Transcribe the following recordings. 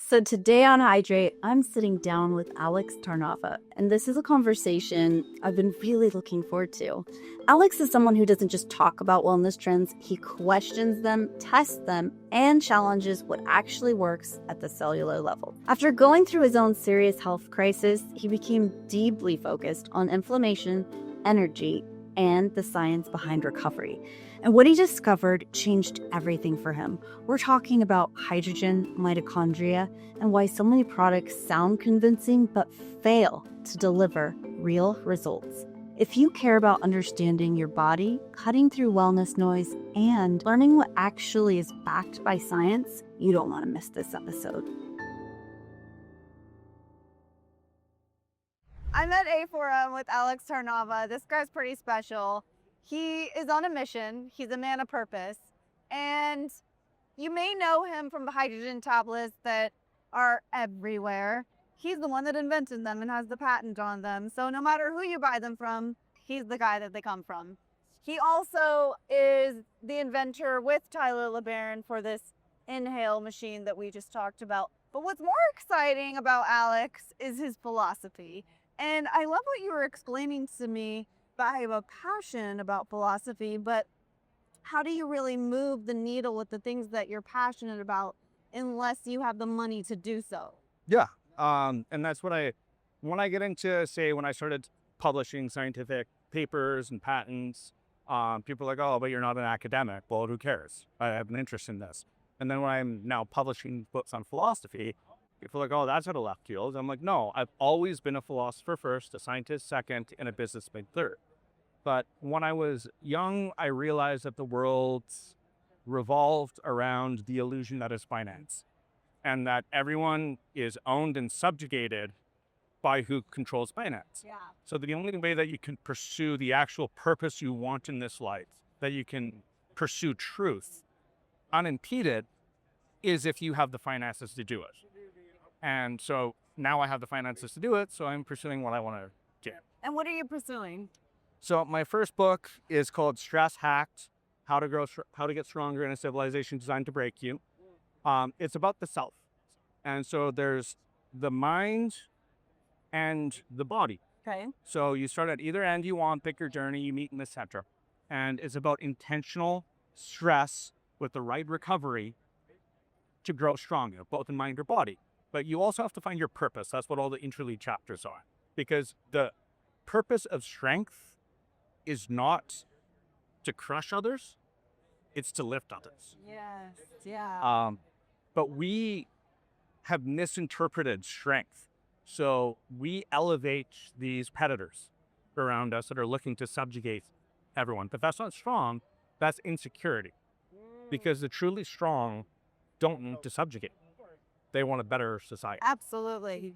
So today on Hydrate, I'm sitting down with Alex Tarnava, and this is a conversation I've been really looking forward to. Alex is someone who doesn't just talk about wellness trends, he questions them, tests them, and challenges what actually works at the cellular level. After going through his own serious health crisis, he became deeply focused on inflammation, energy, and the science behind recovery. And what he discovered changed everything for him. We're talking about hydrogen, mitochondria, and why so many products sound convincing but fail to deliver real results. If you care about understanding your body, cutting through wellness noise, and learning what actually is backed by science, you don't want to miss this episode. I'm at A Forum with Alex Tarnava. This guy's pretty special. He is on a mission. He's a man of purpose. And you may know him from the hydrogen tablets that are everywhere. He's the one that invented them and has the patent on them. So no matter who you buy them from, he's the guy that they come from. He also is the inventor with Tyler LeBaron for this inhale machine that we just talked about. But what's more exciting about Alex is his philosophy. And I love what you were explaining to me. I have a passion about philosophy, but how do you really move the needle with the things that you're passionate about unless you have the money to do so? Yeah. And that's what when I get into, say, when I started publishing scientific papers and patents, people are like, oh, but you're not an academic. Well, who cares? I have an interest in this. And then when I'm now publishing books on philosophy, people are like, oh, that's out of left field. I'm like, no, I've always been a philosopher first, a scientist second, and a businessman third. But when I was young, I realized that the world revolved around the illusion that is finance, and that everyone is owned and subjugated by who controls finance. Yeah. So the only way that you can pursue the actual purpose you want in this life, that you can pursue truth unimpeded, is if you have the finances to do it. And so now I have the finances to do it, so I'm pursuing what I want to do. And what are you pursuing? So my first book is called Stress Hacked: How to Get Stronger in a Civilization Designed to Break You. It's about the self. And so there's the mind and the body. Okay. So you start at either end you want, pick your journey, you meet in the center. And it's about intentional stress with the right recovery to grow stronger, both in mind or body. But you also have to find your purpose. That's what all the interlead chapters are. Because the purpose of strength is not to crush others, it's to lift others. Yes, yeah. But we have misinterpreted strength. So we elevate these predators around us that are looking to subjugate everyone. But that's not strong, that's insecurity. Because the truly strong don't need to subjugate. They want a better society. Absolutely.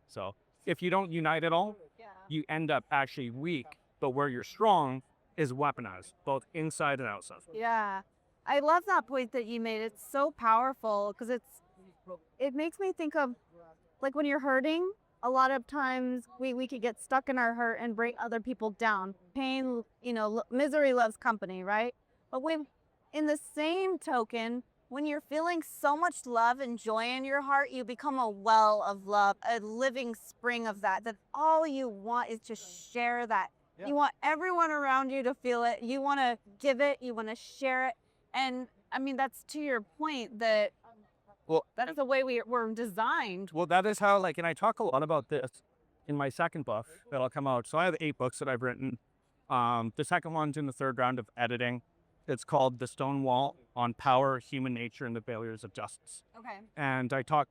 So if you don't unite at all, you end up actually weak. But where you're strong is weaponized, both inside and outside. Yeah. I love that point that you made. It's so powerful because it makes me think of like when you're hurting, a lot of times we could get stuck in our hurt and bring other people down. Pain, misery loves company, right? But in the same token, when you're feeling so much love and joy in your heart, you become a well of love, a living spring of that all you want is to share that. Yeah. You want everyone around you to feel it. You want to give it. You want to share it. And I mean, that's to your point that that's the way we're designed. Well, that is how, and I talk a lot about this in my second book that'll come out. So I have 8 books that I've written. The second one's in the 3rd round of editing. It's called The Stone Wall on Power, Human Nature, and the Failures of Justice. Okay. And I talk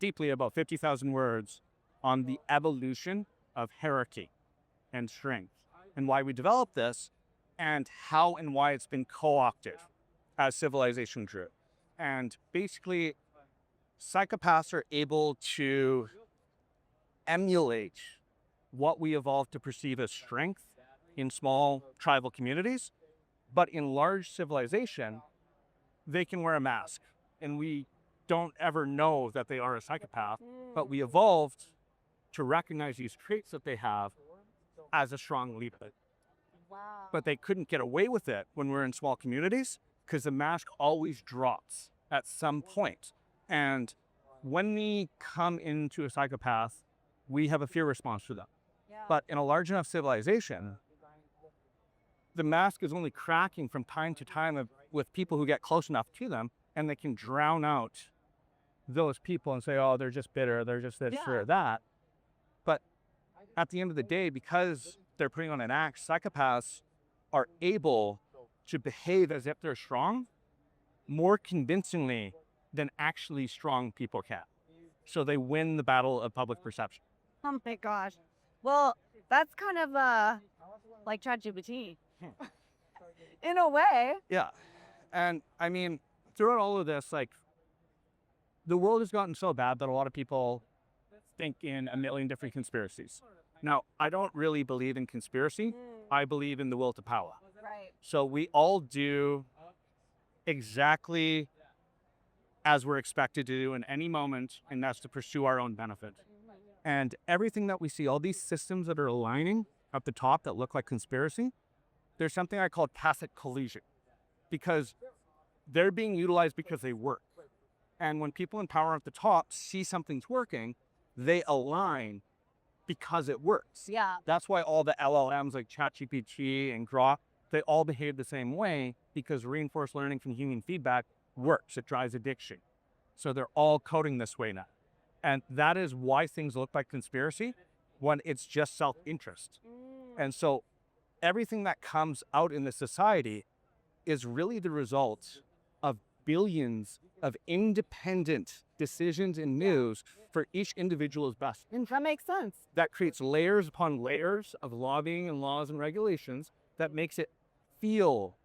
deeply about 50,000 words on the evolution of hierarchy and strength and why we developed this and how and why it's been co-opted as civilization grew. And basically, psychopaths are able to emulate what we evolved to perceive as strength in small tribal communities. But in large civilization, they can wear a mask, and we don't ever know that they are a psychopath, but we evolved to recognize these traits that they have as a strong leader. Wow. But they couldn't get away with it when we're in small communities because the mask always drops at some point. And when we come into a psychopath, we have a fear response to them. Yeah. But in a large enough civilization, the mask is only cracking from time to time with people who get close enough to them, and they can drown out those people and say, oh, they're just bitter, they're just this or that. But at the end of the day, because they're putting on an act, psychopaths are able to behave as if they're strong more convincingly than actually strong people can. So they win the battle of public perception. Oh my gosh. Well, that's kind of like ChatGPT in a way. Yeah. And I mean, throughout all of this, like, the world has gotten so bad that a lot of people think in a million different conspiracies. Now, I don't really believe in conspiracy. I believe in the will to power. Right. So we all do exactly as we're expected to do in any moment, and that's to pursue our own benefit. And everything that we see, all these systems that are aligning up the top that look like conspiracy, there's something I call tacit collusion, because they're being utilized because they work. And when people in power at the top see something's working, they align because it works. Yeah. That's why all the LLMs like ChatGPT and Grok, they all behave the same way, because reinforced learning from human feedback works. It drives addiction. So they're all coding this way now. And that is why things look like conspiracy when it's just self-interest. And so everything that comes out in the society is really the result of billions of independent decisions and news for each individual's best. That makes sense. That creates layers upon layers of lobbying and laws and regulations that makes it feel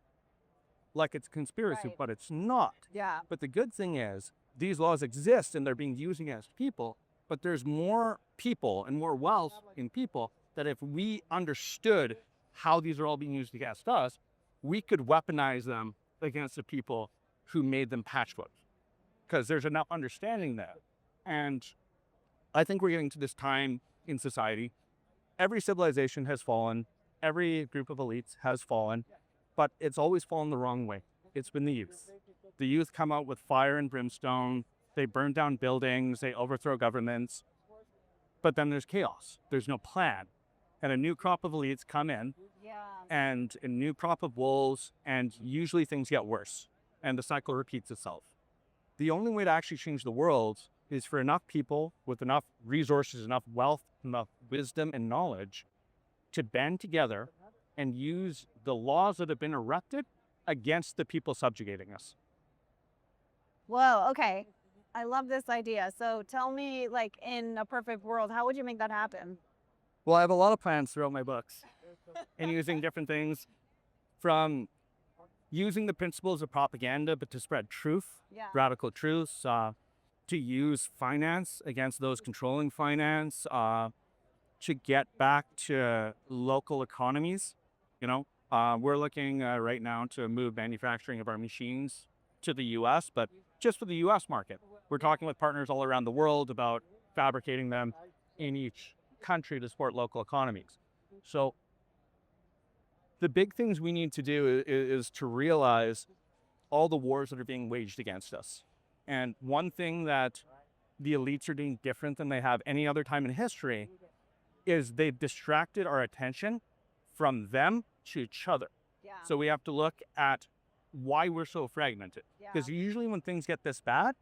like it's conspiracy, Right. but it's not. Yeah. But the good thing is these laws exist and they're being used against people, but there's more people and more wealth in people that if we understood how these are all being used against us, we could weaponize them against the people who made them patchwork, because there's enough understanding there. And I think we're getting to this time in society. Every civilization has fallen. Every group of elites has fallen, but it's always fallen the wrong way. It's been the youth. The youth come out with fire and brimstone. They burn down buildings. They overthrow governments. But then there's chaos. There's no plan. And a new crop of elites come in, and a new crop of wolves, and usually things get worse. And the cycle repeats itself. The only way to actually change the world is for enough people with enough resources, enough wealth, enough wisdom and knowledge to band together and use the laws that have been erected against the people subjugating us. Whoa, okay. I love this idea. So tell me, like, in a perfect world, how would you make that happen? Well, I have a lot of plans throughout my books and using different things, from using the principles of propaganda, but to spread truth, Yeah. radical truths, to use finance against those controlling finance, to get back to local economies. You know, we're looking right now to move manufacturing of our machines to the US, but just for the US market. We're talking with partners all around the world about fabricating them in each country to support local economies. So the big things we need to do is to realize all the wars that are being waged against us. And one thing that the elites are doing different than they have any other time in history is they've distracted our attention from them to each other. Yeah. So we have to look at why we're so fragmented. Because usually when things get this bad,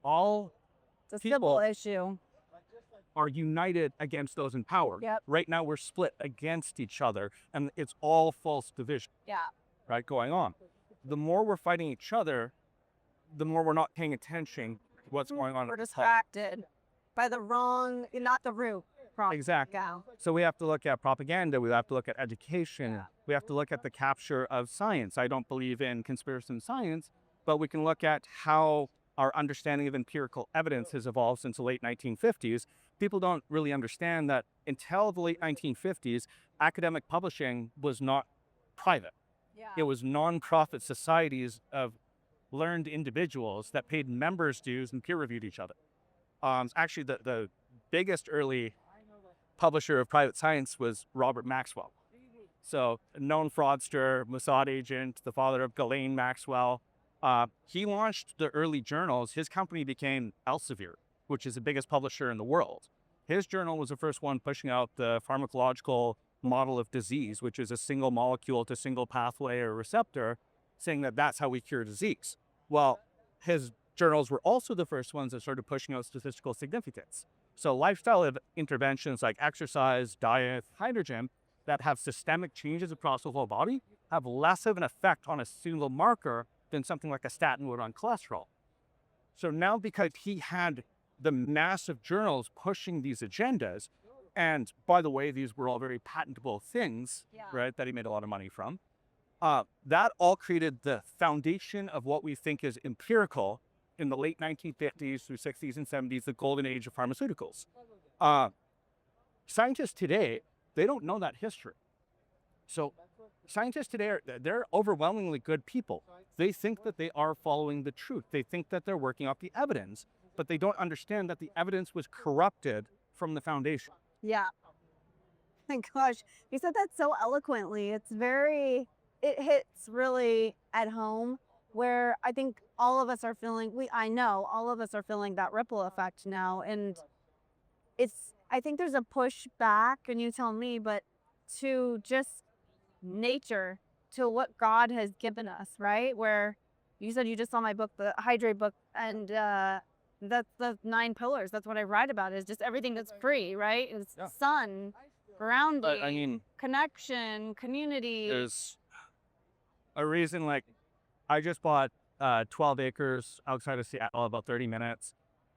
all It's a people civil issue. are united against those in power. Yep. Right now we're split against each other, and it's all false division, Yeah. right, going on. The more we're fighting each other, the more we're not paying attention to what's going on We're at the top. distracted by the wrong, not the root. Wrong. Exactly. Yeah. So we have to look at propaganda, we have to look at education, we have to look at the capture of science. I don't believe in conspiracy in science, but we can look at how our understanding of empirical evidence has evolved since the late 1950s. People don't really understand that until the late 1950s, academic publishing was not private. Yeah. It was non-profit societies of learned individuals that paid members' dues and peer-reviewed each other. Actually, the biggest early publisher of private science was Robert Maxwell. So, a known fraudster, Mossad agent, the father of Ghislaine Maxwell. He launched the early journals. His company became Elsevier, which is the biggest publisher in the world. His journal was the first one pushing out the pharmacological model of disease, which is a single molecule to single pathway or receptor, saying that that's how we cure disease. Well, his journals were also the first ones that started pushing out statistical significance. So lifestyle interventions like exercise, diet, hydrogen that have systemic changes across the whole body have less of an effect on a single marker than something like a statin would on cholesterol. So now, because he had the massive journals pushing these agendas, and by the way, these were all very patentable things, right, that he made a lot of money from, that all created the foundation of what we think is empirical in the late 1950s through 60s and 70s, the golden age of pharmaceuticals. Scientists today, they don't know that history. So scientists today, they're overwhelmingly good people. They think that they are following the truth. They think that they're working off the evidence, but they don't understand that the evidence was corrupted from the foundation. Yeah. My gosh, you said that so eloquently. It hits really at home, where I think all of us are feeling, I know all of us are feeling that ripple effect now. And I think there's a push back, and you tell me, but to just nature, to what God has given us, right? Where you said you just saw my book, the Hydrate book, and that's the 9 pillars. That's what I write about, is just everything that's free, right? It's sun, grounding, connection, community. There's a reason, like, I just bought 12 acres outside of Seattle, about 30 minutes.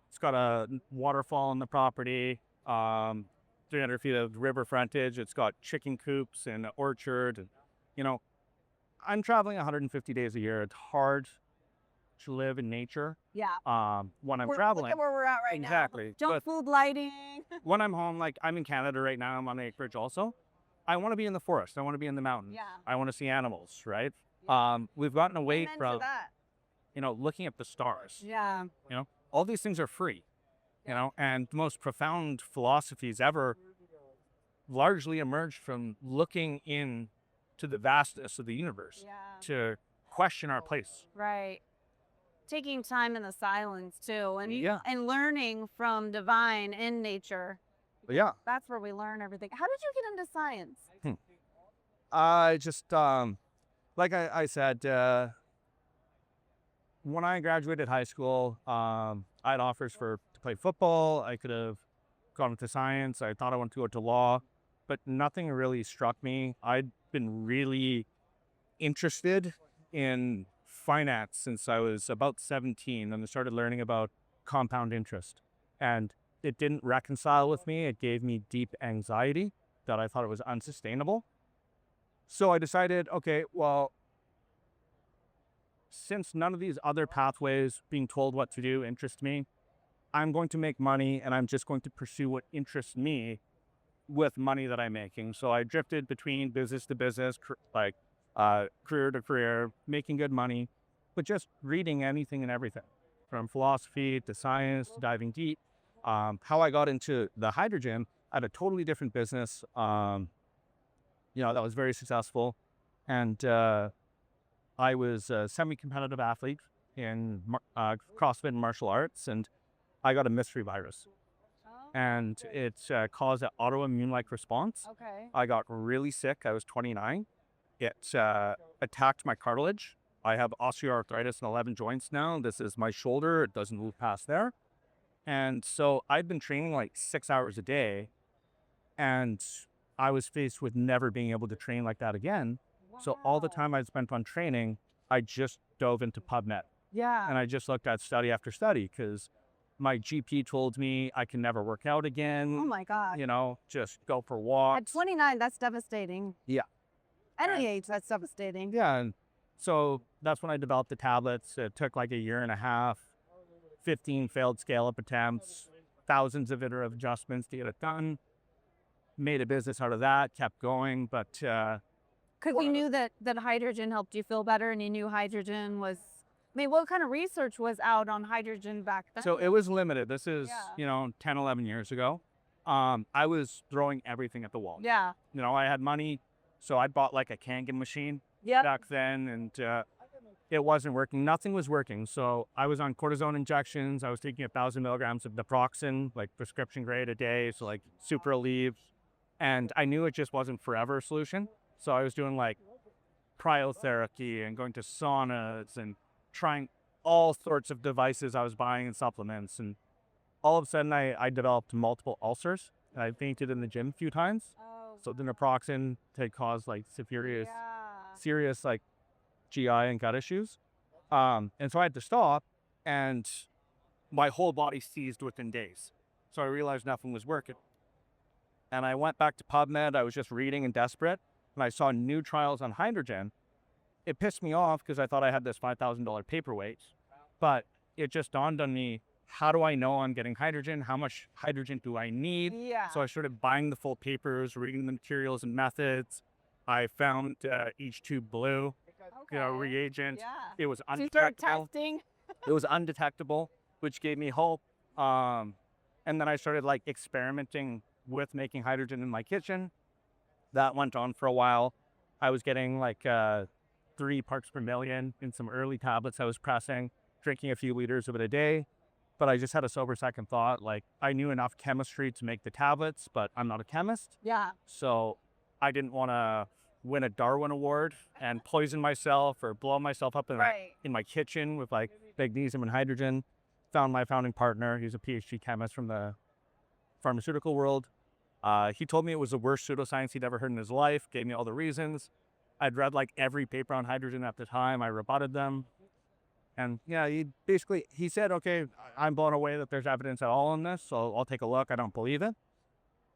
It's got a waterfall on the property, 300 feet of river frontage. It's got chicken coops and an orchard. And, you know, I'm traveling 150 days a year. It's hard to live in nature. Yeah. When I'm traveling. Look at where we're at right now. Exactly. Junk food lighting. When I'm home, like I'm in Canada right now, I'm on the acreage also. I want to be in the forest. I want to be in the mountains. Yeah. I want to see animals, right? We've gotten away Amen from, to that. looking at the stars. Yeah. All these things are free, and the most profound philosophies ever largely emerged from looking in to the vastness of the universe to question our place. Right. Taking time in the silence too, and learning from divine in nature. Yeah. That's where we learn everything. How did you get into science? I just, like I said, when I graduated high school, I had offers to play football. I could have gone into science. I thought I wanted to go to law, but nothing really struck me. I'd been really interested in finance since I was about 17, and I started learning about compound interest. And it didn't reconcile with me. It gave me deep anxiety that I thought it was unsustainable. So I decided, okay, well, since none of these other pathways, being told what to do, interest me, I'm going to make money, and I'm just going to pursue what interests me with money that I'm making. So I drifted between business to business, career to career, making good money, but just reading anything and everything, from philosophy to science, to diving deep. How I got into the hydrogen, I had a totally different business, that was very successful. And I was a semi-competitive athlete in CrossFit and martial arts, and I got a mystery virus. And it caused an autoimmune-like response. Okay. I got really sick. I was 29. It attacked my cartilage. I have osteoarthritis in 11 joints now. This is my shoulder. It doesn't move past there. And so I'd been training like 6 hours a day, and I was faced with never being able to train like that again. Wow. So all the time I spent on training, I just dove into PubMed. Yeah. And I just looked at study after study, because my GP told me I can never work out again. Oh my God. Just go for walks. At 29, that's devastating. Yeah. Any age, that's devastating. Yeah. And so that's when I developed the tablets. It took like a year and a half, 15 failed scale-up attempts, thousands of iterative adjustments to get it done. Made a business out of that, kept going, but... Because you knew that hydrogen helped you feel better, and you knew hydrogen was... what kind of research was out on hydrogen back then? So it was limited. This is, 10, 11 years ago. I was throwing everything at the wall. Yeah. I had money, so I bought like a Kangen machine back then, and it wasn't working. Nothing was working. So I was on cortisone injections. I was taking 1,000 milligrams of naproxen, like prescription grade a day. So like super relieved. And I knew it just wasn't forever a solution. So I was doing like cryotherapy and going to saunas and trying all sorts of devices I was buying and supplements. And all of a sudden I developed multiple ulcers. I fainted in the gym a few times. So the naproxen had caused like serious like GI and gut issues. And so I had to stop, and my whole body seized within days. So I realized nothing was working. And I went back to PubMed. I was just reading and desperate, and I saw new trials on hydrogen. It pissed me off because I thought I had this $5,000 paperweight, but it just dawned on me, how do I know I'm getting hydrogen? How much hydrogen do I need? Yeah. So I started buying the full papers, reading the materials and methods. I found H2 blue, reagent. Yeah. It was So you start undetectable. testing. It was undetectable, which gave me hope. And then I started like experimenting with making hydrogen in my kitchen. That went on for a while. I was getting like 3 parts per million in some early tablets I was pressing, drinking a few liters of it a day. But I just had a sober second thought. Like, I knew enough chemistry to make the tablets, but I'm not a chemist. Yeah. So I didn't want to win a Darwin Award and poison myself or blow myself up in my kitchen with like magnesium and hydrogen. Found my founding partner. He's a PhD chemist from the pharmaceutical world. He told me it was the worst pseudoscience he'd ever heard in his life, gave me all the reasons. I'd read like every paper on hydrogen at the time. I rebutted them. And yeah, he said, okay, I'm blown away that there's evidence at all in this, so I'll take a look. I don't believe it.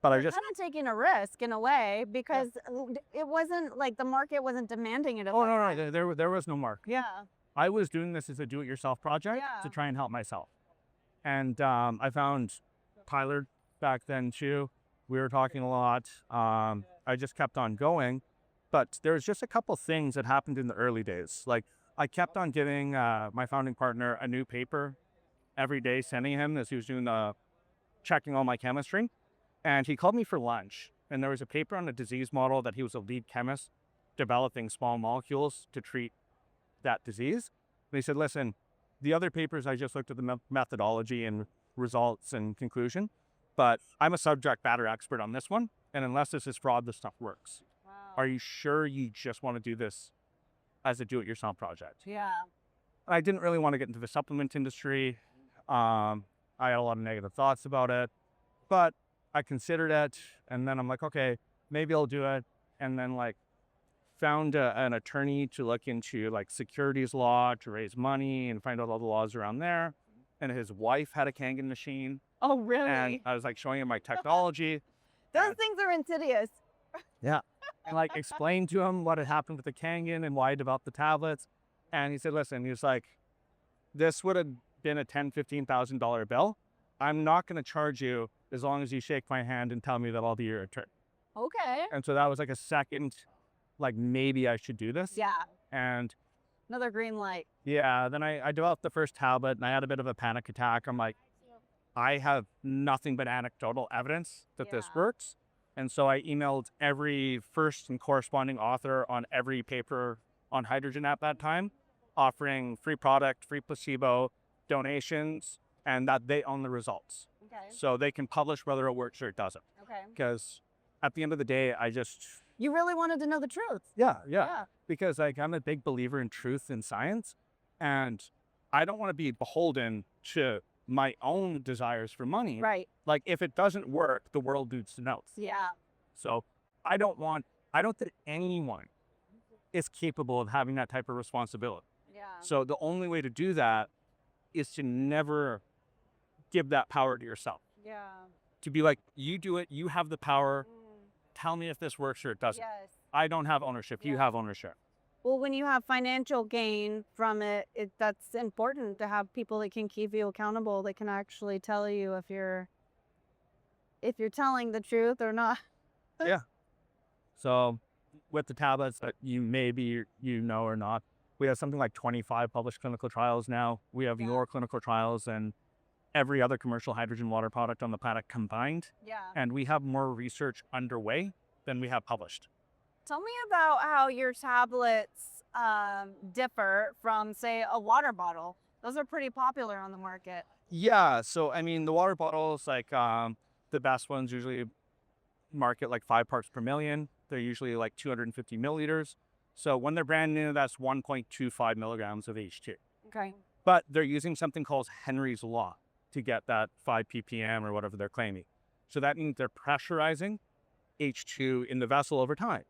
But I just kind of taking a risk in a way because it wasn't like the market wasn't demanding it. no, there was no mark. Yeah. I was doing this as a do-it-yourself project to try and help myself. And I found Tyler back then too. We were talking a lot. I just kept on going. But there's just a couple things that happened in the early days. Like, I kept on giving my founding partner a new paper every day, sending him as he was doing checking all my chemistry. And he called me for lunch. And there was a paper on a disease model that he was a lead chemist developing small molecules to treat that disease. And he said, listen, the other papers, I just looked at the methodology and results and conclusion, but I'm a subject matter expert on this one. And unless this is fraud, this stuff works. Wow. Are you sure you just want to do this as a do-it-yourself project? Yeah. I didn't really want to get into the supplement industry. I had a lot of negative thoughts about it, but I considered it. And then I'm like, okay, maybe I'll do it. And then like found an attorney to look into like securities law to raise money and find out all the laws around there. And his wife had a Kangen machine. Oh, really? And I was like showing him my technology. Those things are insidious. Yeah. And like explained to him what had happened with the Kangen and why I developed the tablets. And he said, listen, he was like, this would have been a $10,000, $15,000 bill. I'm not going to charge you as long as you shake my hand and tell me that I'll be your attorney. Okay. And so that was like a second, like maybe I should do this. Yeah. And Another green light. yeah, then I developed the first tablet and I had a bit of a panic attack. I'm like, I have nothing but anecdotal evidence that this works. And so I emailed every first and corresponding author on every paper on hydrogen at that time, offering free product, free placebo, donations, and that they own the results. Okay. So they can publish whether it works or it doesn't. Okay. Because at the end of the day, You really wanted to know the truth. yeah. Because like I'm a big believer in truth and science, and I don't want to be beholden to my own desires for money. Right. Like if it doesn't work, the world needs to know. Yeah. So I don't think anyone is capable of having that type of responsibility. Yeah. So the only way to do that is to never give that power to yourself. Yeah. To be like, you do it, you have the power. Tell me if this works or it doesn't. Yes. I don't have ownership. You have ownership. Well, when you have financial gain from it, that's important to have people that can keep you accountable, that can actually tell you if you're telling the truth or not. Yeah. So with the tablets that you know or not, we have something like 25 published clinical trials now. We have more clinical trials than every other commercial hydrogen water product on the planet combined. Yeah. And we have more research underway than we have published. Tell me about how your tablets differ from, say, a water bottle? Those are pretty popular on the market. Yeah. So, I mean, the water bottles, like the best ones usually market like 5 parts per million. They're usually like 250 milliliters. So when they're brand new, that's 1.25 milligrams of H2. Okay. But they're using something called Henry's Law to get that 5 ppm or whatever they're claiming. So that means they're pressurizing H2 in the vessel over time.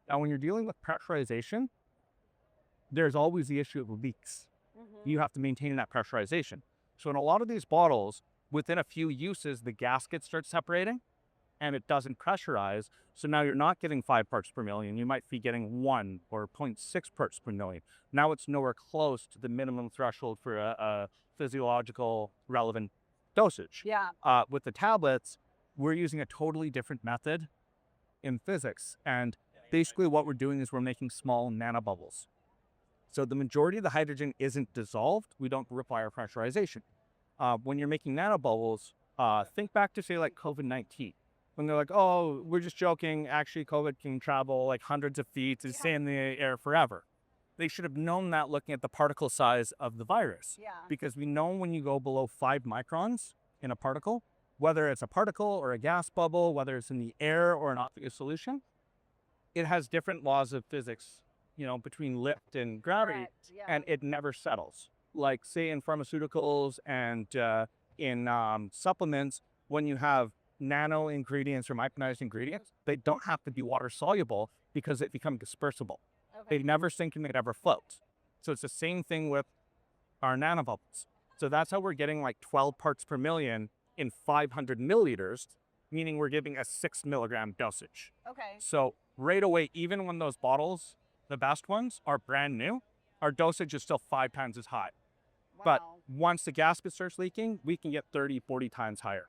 Now, when you're dealing with pressurization, there's always the issue of leaks. You have to maintain that pressurization. So in a lot of these bottles, within a few uses, the gasket starts separating and it doesn't pressurize. So now you're not getting 5 parts per million. You might be getting 1 or 0.6 parts per million. Now it's nowhere close to the minimum threshold for a physiological relevant dosage. Yeah. With the tablets, we're using a totally different method in physics. And basically what we're doing is we're making small nanobubbles. So the majority of the hydrogen isn't dissolved. We don't require pressurization. When you're making nanobubbles, think back to say like COVID-19. When they're like, oh, we're just joking. Actually, COVID can travel like hundreds of feet and stay in the air forever. They should have known that looking at the particle size of the virus. Yeah. Because we know when you go below 5 microns in a particle, whether it's a particle or a gas bubble, whether it's in the air or an aqueous solution, it has different laws of physics, you know, between lift and gravity, Correct, yeah. and it never settles. Like say in pharmaceuticals and in supplements, when you have nano ingredients or micronized ingredients, they don't have to be water soluble because they become dispersible. Okay. They never sink and they never float. So it's the same thing with our nanobubbles. So that's how we're getting like 12 parts per million in 500 milliliters, meaning we're giving a 6 milligram dosage. Okay. So right away, even when those bottles, the best ones, are brand new, our dosage is still 5 times as high. But Wow. once the gasket starts leaking, we can get 30, 40 times higher.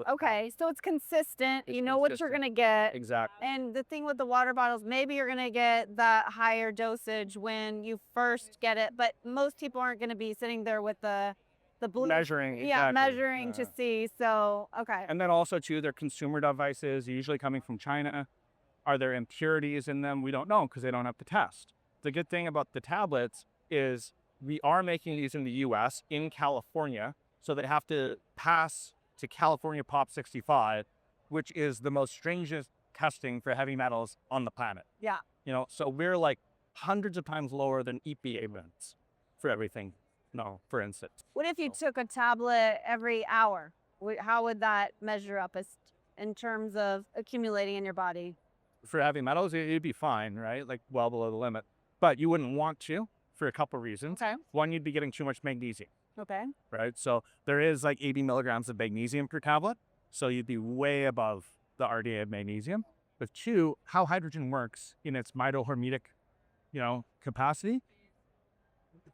Okay, so it's consistent. It's You know what you're consistent. gonna get. Exactly. And the thing with the water bottles, maybe you're gonna get that higher dosage when you first get it, but most people aren't gonna be sitting there with the blue Measuring. Yeah, exactly. measuring to see. So okay. And then also too, they're consumer devices, usually coming from China. Are there impurities in them? We don't know because they don't have to test. The good thing about the tablets is we are making these in the US, in California. So they have to pass to California Pop 65, which is the most stringent testing for heavy metals on the planet. Yeah. You know, so we're like hundreds of times lower than EPA limits for everything. No, for instance. What if you took a tablet every hour? How would that measure up as in terms of accumulating in your body? For heavy metals, it'd be fine, right? Like well below the limit. But you wouldn't want to for a couple reasons. Okay. One, you'd be getting too much magnesium, Okay. right? So there is like 80 milligrams of magnesium per tablet. So you'd be way above the RDA of magnesium. But two, how hydrogen works in its mitohormetic, capacity.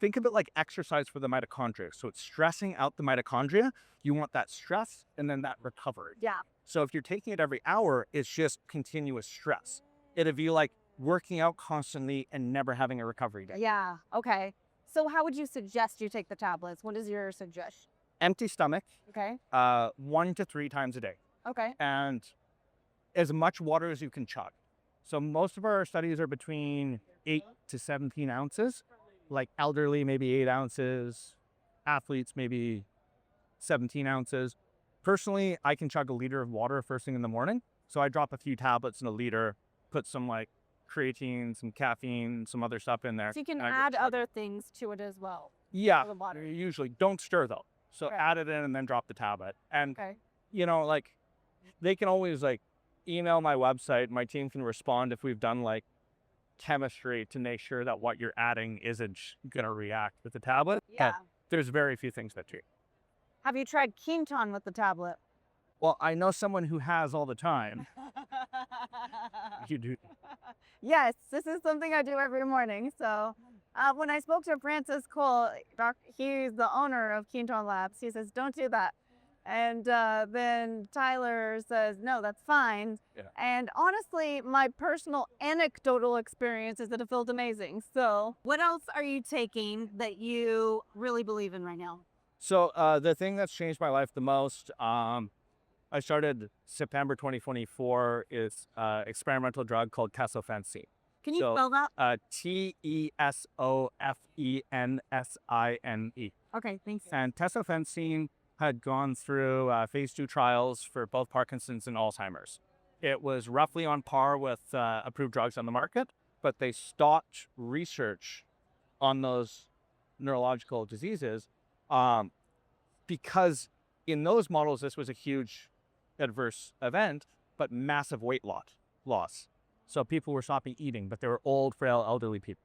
Think of it like exercise for the mitochondria. So it's stressing out the mitochondria. You want that stress and then that recovery. Yeah. So if you're taking it every hour, it's just continuous stress. It'd be like working out constantly and never having a recovery day. Yeah. Okay. So how would you suggest you take the tablets? What is your suggestion? Empty stomach, Okay. 1 to 3 times a day, Okay. and as much water as you can chug. So most of our studies are between 8 to 17 ounces, like elderly, maybe 8 ounces, athletes, maybe 17 ounces. Personally, I can chug a liter of water first thing in the morning. So I drop a few tablets in a liter, put some like creatine, some caffeine, some other stuff in there. So you can and I go add chug. other things to it as well. Yeah, for the water. usually don't stir though. So Right. add it in and then drop the tablet. And Okay. like they can always like email my website. My team can respond if we've done like chemistry to make sure that what you're adding isn't going to react with the tablet. Yeah. But there's very few things that do. Have you tried Quinton with the tablet? Well, I know someone who has all the time. You do. Yes, this is something I do every morning. So when I spoke to Francis Cole, he's the owner of Quinton Labs, he says, don't do that. And then Tyler says, no, that's fine. Yeah. And honestly, my personal anecdotal experience is that it felt amazing. So what else are you taking that you really believe in right now? So the thing that's changed my life the most, I started September 2024, is experimental drug called casofency. Can you So, spell that? Tesofensine. Okay, thanks. And tesofensine had gone through phase 2 trials for both Parkinson's and Alzheimer's. It was roughly on par with approved drugs on the market, but they stopped research on those neurological diseases because in those models, this was a huge adverse event, but massive weight loss. So people were stopping eating, but they were old, frail, elderly people.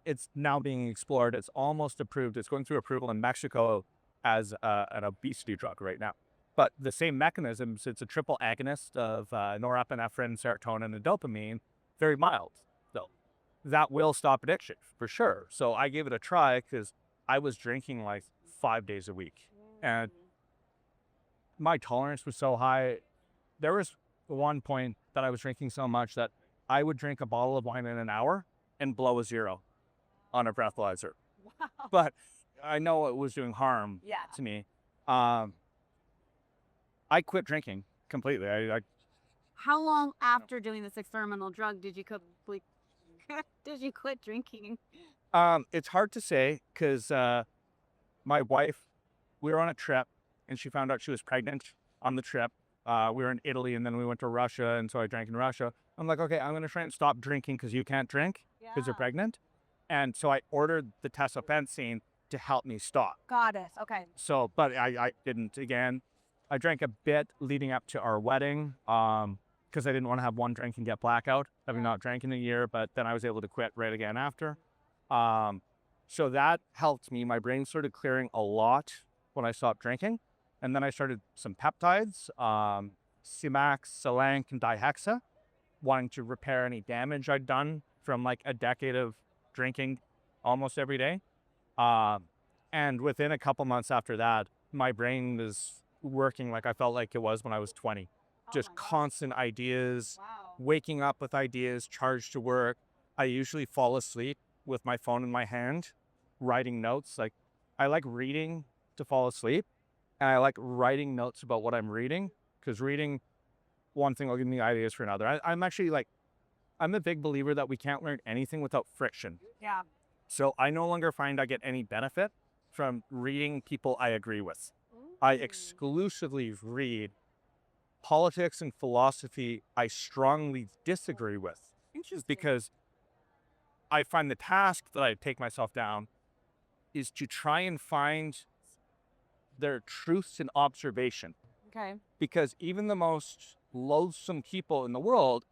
It's now being explored. It's almost approved. It's going through approval in Mexico as an obesity drug right now. But the same mechanisms, it's a triple agonist of norepinephrine, serotonin, and dopamine, very mild, though. That will stop addiction, for sure. So I gave it a try because I was drinking like 5 days a week. And my tolerance was so high. There was one point that I was drinking so much that I would drink a bottle of wine in an hour and blow a 0 on a breathalyzer. Wow. But I know it was doing harm to me. I quit drinking completely. How long after doing this experimental drug did you quit drinking? It's hard to say because my wife, we were on a trip and she found out she was pregnant on the trip. We were in Italy and then we went to Russia, and so I drank in Russia. I'm like, okay, I'm going to try and stop drinking because you can't drink because you're pregnant. And so I ordered the tesofensine to help me stop. Got it. Okay. So, but I didn't again. I drank a bit leading up to our wedding because I didn't want to have one drink and get blackout, having not drank in a year, but then I was able to quit right again after. So that helped me. My brain started clearing a lot when I stopped drinking. And then I started some peptides, Cimax, Selank, and Dihexa, wanting to repair any damage I'd done from like a decade of drinking almost every day. And within a couple months after that, my brain was working like I felt like it was when I was 20. Just constant ideas, waking up with ideas, charged to work. I usually fall asleep with my phone in my hand, writing notes. Like I like reading to fall asleep. And I like writing notes about what I'm reading, because reading one thing will give me ideas for another. I'm actually like, I'm a big believer that we can't learn anything without friction. Yeah. So I no longer find I get any benefit from reading people I agree with. I exclusively read politics and philosophy I strongly disagree with. Because I find the task that I take myself down is to try and find their truths in observation. Okay. Because even the most loathsome people in the world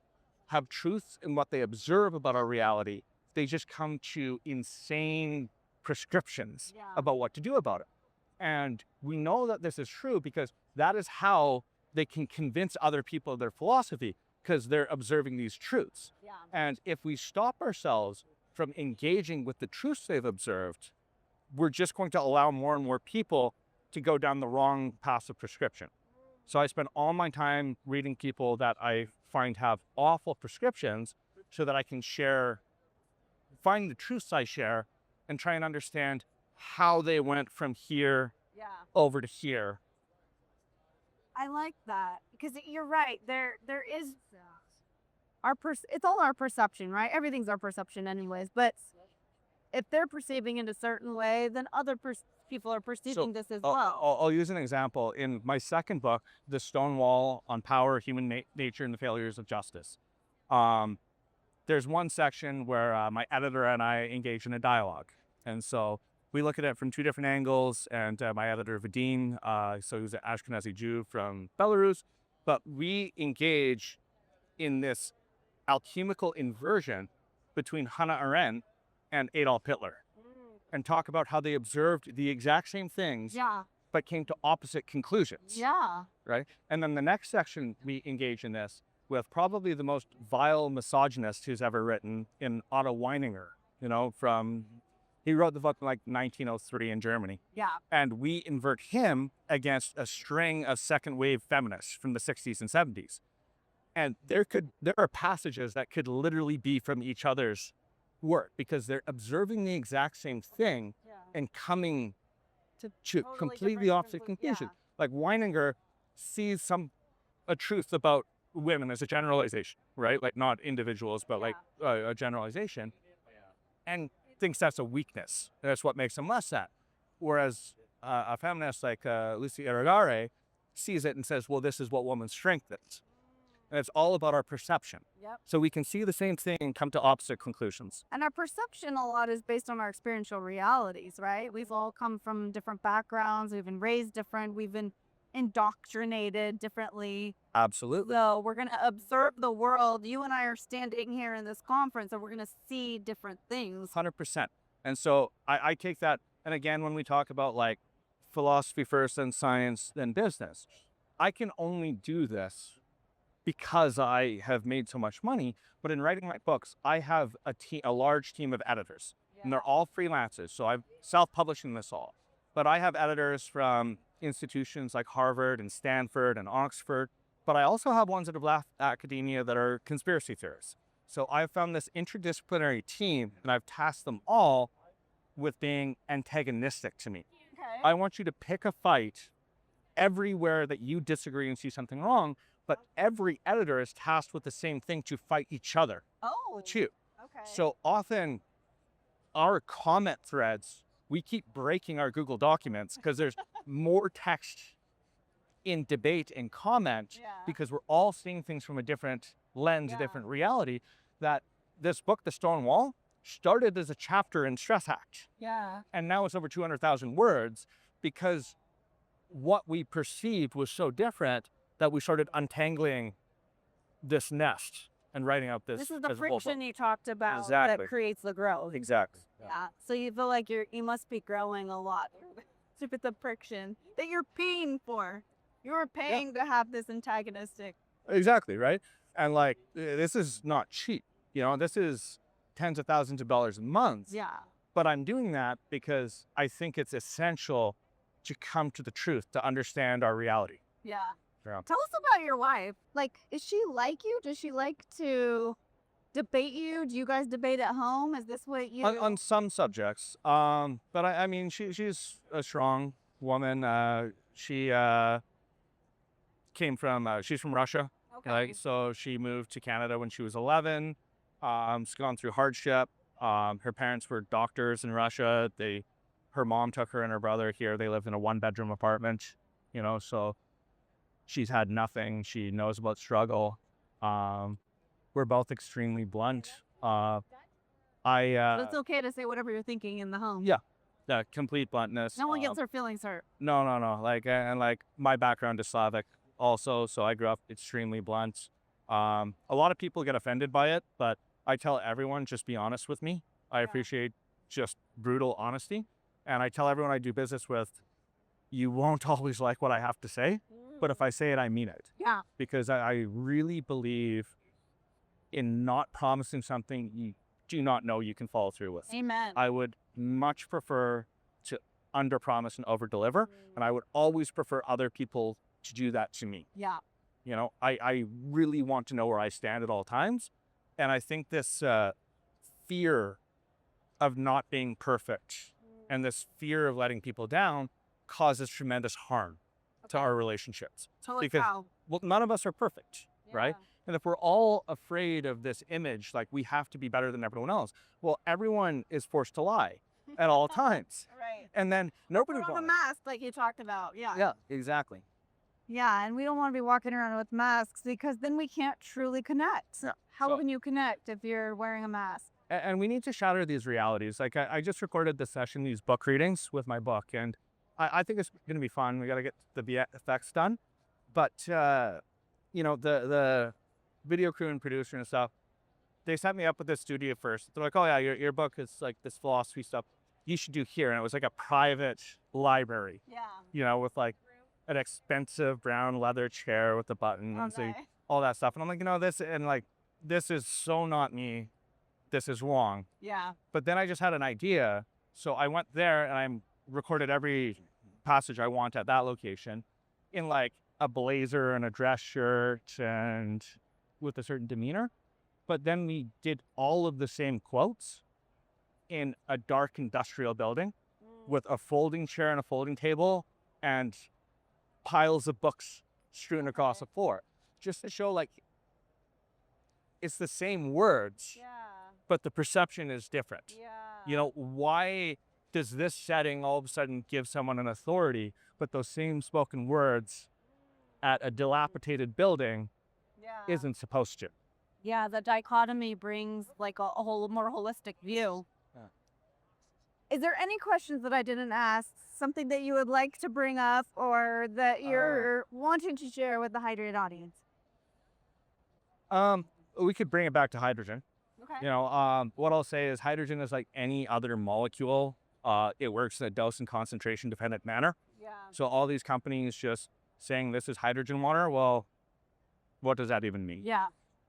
have truths in what they observe about our reality. They just come to insane prescriptions about what to do about it. And we know that this is true because that is how they can convince other people of their philosophy, because they're observing these truths. Yeah. And if we stop ourselves from engaging with the truths they've observed, we're just going to allow more and more people to go down the wrong path of prescription. So I spend all my time reading people that I find have awful prescriptions so that I can find the truths I share and try and understand how they went from here over to here. I like that because you're right. There is it's all our perception, right? Everything's our perception anyways, but if they're perceiving it a certain way, then other people are perceiving this as well. I'll use an example. In my second book, The Stone Wall on Power, Human Nature, and the Failures of Justice, there's one section where my editor and I engage in a dialogue. And so we look at it from two different angles, and my editor, Vadim, so he's an Ashkenazi Jew from Belarus, but we engage in this alchemical inversion between Hannah Arendt and Adolf Hitler, and talk about how they observed the exact same things, but came to opposite conclusions. Right? And then the next section, we engage in this with probably the most vile misogynist who's ever written, in Otto Weininger, he wrote the book in like 1903 in Germany. And we invert him against a string of second wave feminists from the 60s and 70s. And there are passages that could literally be from each other's work, because they're observing the exact same thing and coming to completely opposite conclusions. Like Weininger sees a truth about women as a generalization, right? Like not individuals, but like a generalization, and thinks that's a weakness. That's what makes them less than. Whereas a feminist like Lucy Irigaray sees it and says, well, this is what woman's strength is. And it's all about our perception. Yep. So we can see the same thing and come to opposite conclusions. And our perception a lot is based on our experiential realities, right? We've all come from different backgrounds. We've been raised different. We've been indoctrinated differently. Absolutely. So we're going to observe the world. You and I are standing here in this conference and we're going to see different things. 100%. And so I take that. And again, when we talk about like philosophy first, then science, then business, I can only do this because I have made so much money. But in writing my books, I have a large team of editors, and they're all freelancers. So I'm self-publishing this all. But I have editors from institutions like Harvard and Stanford and Oxford. But I also have ones that have left academia that are conspiracy theorists. So I've found this interdisciplinary team, and I've tasked them all with being antagonistic to me. Okay. I want you to pick a fight everywhere that you disagree and see something wrong, but every editor is tasked with the same thing, to fight each other. Oh, Too. okay. So often our comment threads, we keep breaking our Google documents because there's more text in debate and comment because we're all seeing things from a different lens, a different reality. That this book, The Stone Wall, started as a chapter in Stress Hack. Yeah. And now it's over 200,000 words because what we perceived was so different that we started untangling this nest and writing out this. This is the as a whole friction book. you talked about Exactly. that creates the growth. Exactly. Yeah. So you feel like you must be growing a lot with the friction that you're paying for. You're paying to have this antagonistic. Exactly, right? And like, this is not cheap. You know, this is tens of thousands of dollars a month. Yeah. But I'm doing that because I think it's essential to come to the truth, to understand our reality. Yeah. Yeah. Tell us about your wife. Like, is she like you? Does she like to debate you? Do you guys debate at home? Is this what you... On some subjects. But I mean, she's a strong woman. She came from, she's from Russia. Okay. Like, so she moved to Canada when she was 11. She's gone through hardship. Her parents were doctors in Russia. Her mom took her and her brother here. They lived in a 1-bedroom apartment, you know, so she's had nothing. She knows about struggle. We're both extremely blunt. But it's okay to say whatever you're thinking in the home. Yeah. The complete bluntness. No one gets their feelings hurt. No. Like, and like my background is Slavic also, so I grew up extremely blunt. A lot of people get offended by it, but I tell everyone, just be honest with me. I appreciate just brutal honesty. And I tell everyone I do business with, you won't always like what I have to say, but if I say it, I mean it. Yeah. Because I really believe in not promising something you do not know you can follow through with. Amen. I would much prefer to under-promise and over-deliver, and I would always prefer other people to do that to me. Yeah. You know, I really want to know where I stand at all times, and I think this fear of not being perfect and this fear of letting people down causes tremendous harm to our relationships. So like Because, how? well, none of us are perfect, right? And if we're all afraid of this image, like we have to be better than everyone else, well, everyone is forced to lie at all times. Right. And then nobody Put on a lies. mask like you talked about. Yeah. Yeah, exactly. Yeah, and we don't want to be walking around with masks because then we can't truly connect. Yeah. How So- can you connect if you're wearing a mask? And we need to shatter these realities. Like I just recorded this session, these book readings with my book, and I think it's going to be fun. We got to get the VFX done. But, you know, the video crew and producer and stuff, they set me up with this studio first. They're like, oh yeah, your book is like this philosophy stuff you should do here. And it was like a private library, Yeah. you know, with like an expensive brown leather chair with the buttons, and all that stuff. And I'm like, you know, this is so not me. This is wrong. Yeah. But then I just had an idea. So I went there and I recorded every passage I want at that location in like a blazer and a dress shirt and with a certain demeanor. But then we did all of the same quotes in a dark industrial building with a folding chair and a folding table and piles of books strewn across the floor, just to show like it's the same words, Yeah. but the perception is different. Yeah. You know, why does this setting all of a sudden give someone an authority, but those same spoken words at a dilapidated building Yeah. isn't supposed to? Yeah, the dichotomy brings like a whole more holistic view. Yeah. Is there any questions that I didn't ask? Something that you would like to bring up or that you're wanting to share with the hydrated audience? We could bring it back to hydrogen. Okay. You know, what I'll say is hydrogen is like any other molecule. It works in a dose and concentration dependent manner. Yeah. So all these companies just saying this is hydrogen water, well, what does that even mean? Yeah.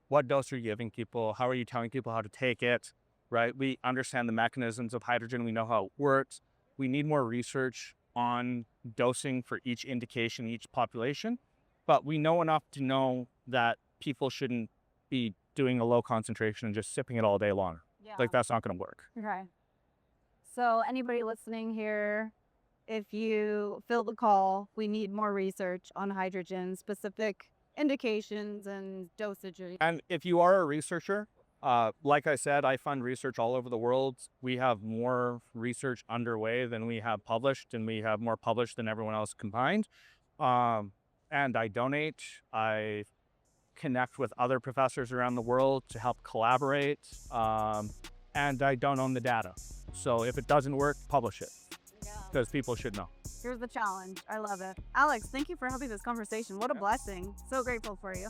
What dose are you giving people? How are you telling people how to take it? Right? We understand the mechanisms of hydrogen. We know how it works. We need more research on dosing for each indication, each population. But we know enough to know that people shouldn't be doing a low concentration and just sipping it all day long. Yeah. Like, that's not going to work. Okay. So anybody listening here, if you feel the call, we need more research on hydrogen, specific indications and dosage. And if you are a researcher, like I said, I fund research all over the world. We have more research underway than we have published, and we have more published than everyone else combined. And I donate. I connect with other professors around the world to help collaborate. And I don't own the data. So if it doesn't work, publish it, because people should know. Here's the challenge. I love it. Alex, thank you for having this conversation. What a blessing. So grateful for you.